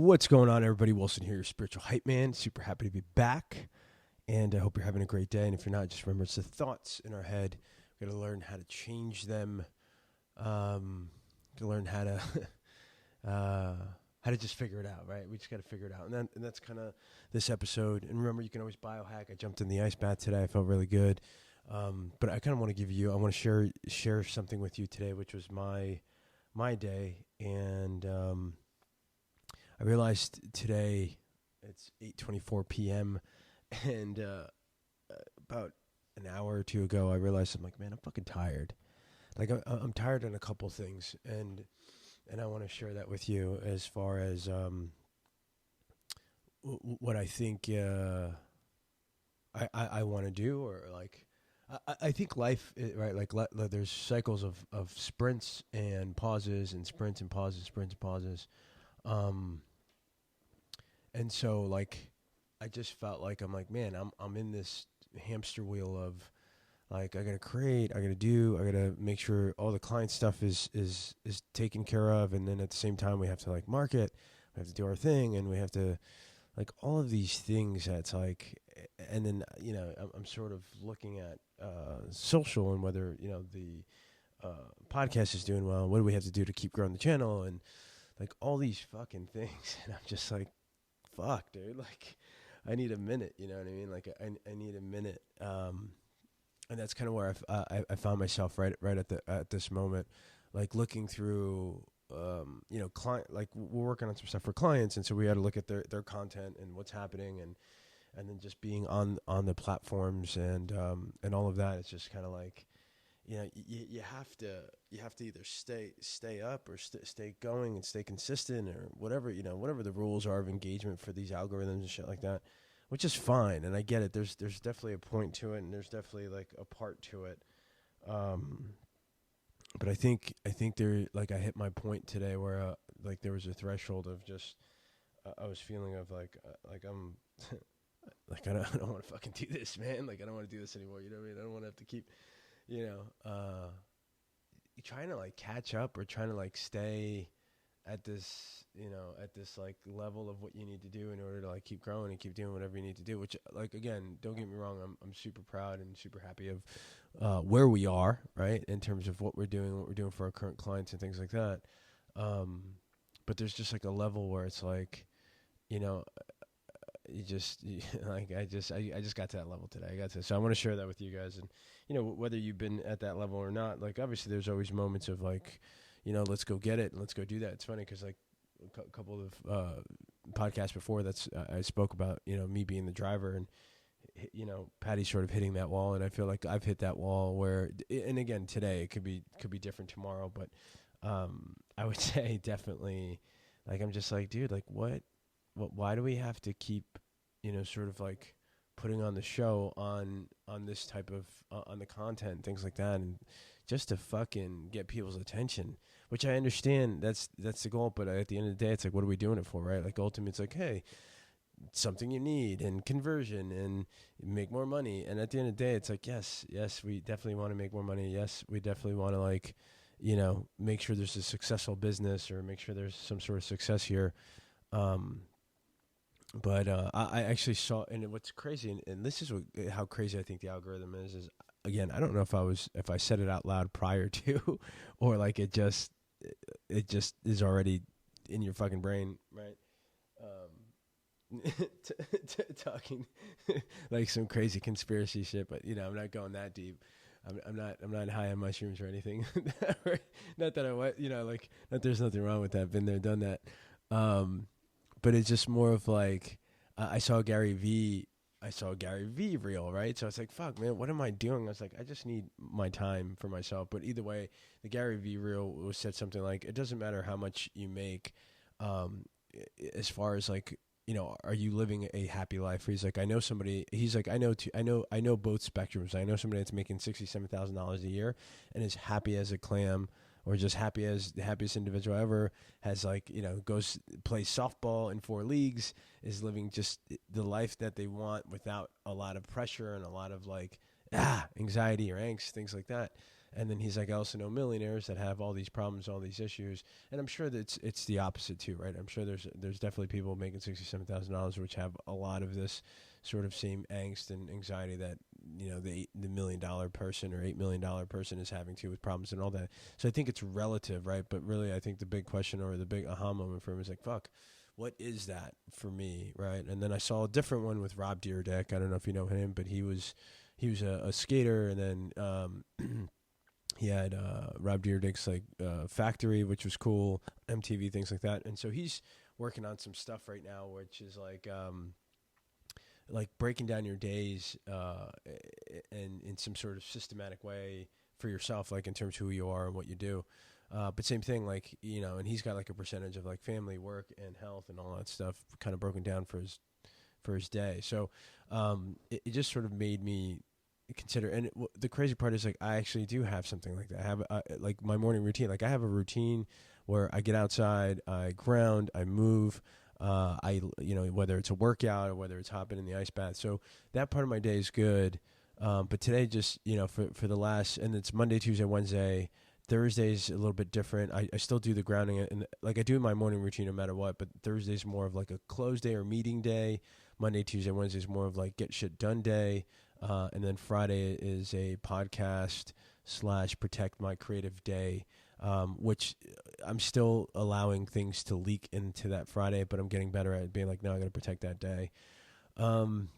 What's going on, everybody? Wilson here, your spiritual hype man. Super happy to be back, and I hope you're having a great day. And if you're not, just remember it's the thoughts in our head. We're going to learn how to change them. To learn how to just figure it out, right? We just got to figure it out, and that's kind of this episode. And remember, you can always biohack. I jumped in the ice bath today. I felt really good, but I kind of want to I want to share something with you today, which was my day, and I realized today it's 8:24 p.m. and about an hour or two ago, I realized I'm like, man, I'm fucking tired. Like I'm tired on a couple things, and I want to share that with you as far as what I think I want to do, or like I think life, right? Like there's cycles of sprints and pauses, and sprints and pauses, sprints and pauses. And so like, I just felt like, I'm like, man, I'm in this hamster wheel of like, I gotta create, I gotta make sure all the client stuff is taken care of. And then at the same time, we have to like market, we have to do our thing, and we have to like all of these things that's like, and then, you know, I'm sort of looking at social and whether, you know, the podcast is doing well. What do we have to do to keep growing the channel? And like all these fucking things. And I'm just like, fuck, dude, like I need a minute, you know what I mean? Like I need a minute. And that's kind of where I found myself right at this moment, like looking through, you know, client, like we're working on some stuff for clients. And so we had to look at their content and what's happening, and then just being on the platforms and all of that. It's just kind of like, you know, you have to either stay up or stay going and stay consistent, or whatever, you know, whatever the rules are of engagement for these algorithms and shit like that, which is fine. And I get it. There's definitely a point to it, and there's definitely like a part to it. But I think there, like I hit my point today where like there was a threshold of just I was feeling of like I'm like I don't want to fucking do this, man. Like I don't want to do this anymore. You know what I mean? I don't want to have to keep, you know, trying to like catch up or trying to like stay at this, you know, at this like level of what you need to do in order to like keep growing and keep doing whatever you need to do, which like, again, don't get me wrong. I'm super proud and super happy of where we are, right, in terms of what we're doing for our current clients and things like that. But there's just like a level where it's like, you know, like I just got to that level today. So I want to share that with you guys. And, you know, whether you've been at that level or not, like obviously there's always moments of like, you know, let's go get it and let's go do that. It's funny because like a couple of podcasts before I spoke about, you know, me being the driver, and, you know, Patty sort of hitting that wall. And I feel like I've hit that wall where, and again, today it could be different tomorrow, but I would say definitely like, I'm just like, dude, like why do we have to keep, you know, sort of like putting on the show on this type of, on the content and things like that, and just to fucking get people's attention, which I understand that's the goal. But at the end of the day, it's like, what are we doing it for, right? Like ultimately it's like, hey, something you need and conversion and make more money. And at the end of the day, it's like, yes, we definitely want to make more money. Yes, we definitely want to like, you know, make sure there's a successful business or make sure there's some sort of success here. But I actually saw, and what's crazy, and this is how crazy I think the algorithm is again, I don't know if I said it out loud prior to, or like it just is already in your fucking brain, right? Talking like some crazy conspiracy shit, but you know, I'm not going that deep. I'm not high on mushrooms or anything. Not that I, you know, like, not, there's nothing wrong with that. Been there, done that. But it's just more of like, I saw Gary Vee Reel, right? So it's like, fuck, man, what am I doing? I was like, I just need my time for myself. But either way, the Gary Vee Reel said something like, it doesn't matter how much you make, as far as like, you know, are you living a happy life? He's like, I know somebody. He's like, I know both spectrums. I know somebody that's making $67,000 a year and is happy as a clam, or just happy as the happiest individual ever, has like, you know, plays softball in 4 leagues, is living just the life that they want without a lot of pressure and a lot of like anxiety or angst, things like that. And then he's like, I also know millionaires that have all these problems, all these issues. And I'm sure that it's the opposite too, right? I'm sure there's definitely people making $67,000 which have a lot of this sort of same angst and anxiety that, you know, the $1 million person or $8 million person is having too, with problems and all that. So I think it's relative, right? But really, I think the big question or the big aha moment for him is like, fuck, what is that for me, right? And then I saw a different one with Rob Dyrdek. I don't know if you know him, but he was a skater, and then he had Rob Dyrdek's like Factory, which was cool, MTV, things like that. And so he's working on some stuff right now, which is like breaking down your days and in some sort of systematic way for yourself, like in terms of who you are and what you do. But same thing, like, you know, and he's got like a percentage of like family, work, and health and all that stuff kind of broken down for his day. So it just sort of made me consider. And the crazy part is, like, I actually do have something like that. I have like my morning routine. Like, I have a routine where I get outside, I ground, I move. You know, whether it's a workout or whether it's hopping in the ice bath. So that part of my day is good. But today, just, you know, for the last, and it's Monday, Tuesday, Wednesday. Thursday's a little bit different. I still do the grounding, and like I do my morning routine no matter what, but Thursday's more of like a close day or meeting day. Monday, Tuesday, Wednesday's more of like get shit done day. And then Friday is a podcast / protect my creative day, which I'm still allowing things to leak into that Friday, but I'm getting better at being like, no, I got to protect that day. And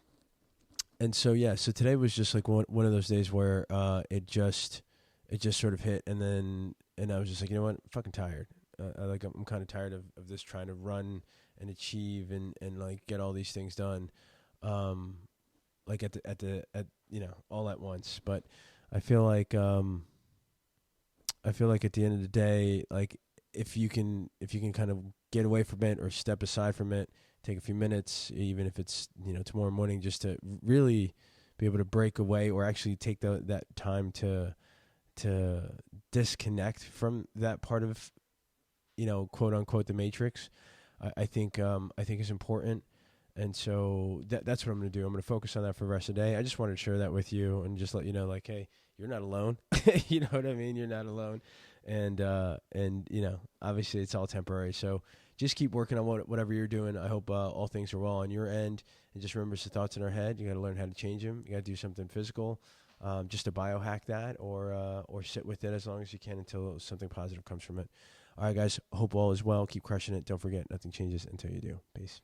so, yeah, so today was just like one of those days where it just sort of hit, and I was just like, you know what, I'm fucking tired. I'm kind of tired of this trying to run and achieve and like get all these things done, like at you know, all at once. But I feel like at the end of the day, like if you can kind of get away from it or step aside from it, take a few minutes, even if it's, you know, tomorrow morning, just to really be able to break away or actually take that time to disconnect from that part of, you know, quote unquote, the matrix, I think is important. And so that's what I'm going to do. I'm going to focus on that for the rest of the day. I just wanted to share that with you and just let you know, like, hey, you're not alone. You know what I mean? You're not alone. And you know, obviously it's all temporary. So just keep working on whatever you're doing. I hope all things are well on your end. And just remember, it's the thoughts in our head. You got to learn how to change them. You got to do something physical. Just to biohack that, or sit with it as long as you can until something positive comes from it. All right, guys. Hope all is well. Keep crushing it. Don't forget, nothing changes until you do. Peace.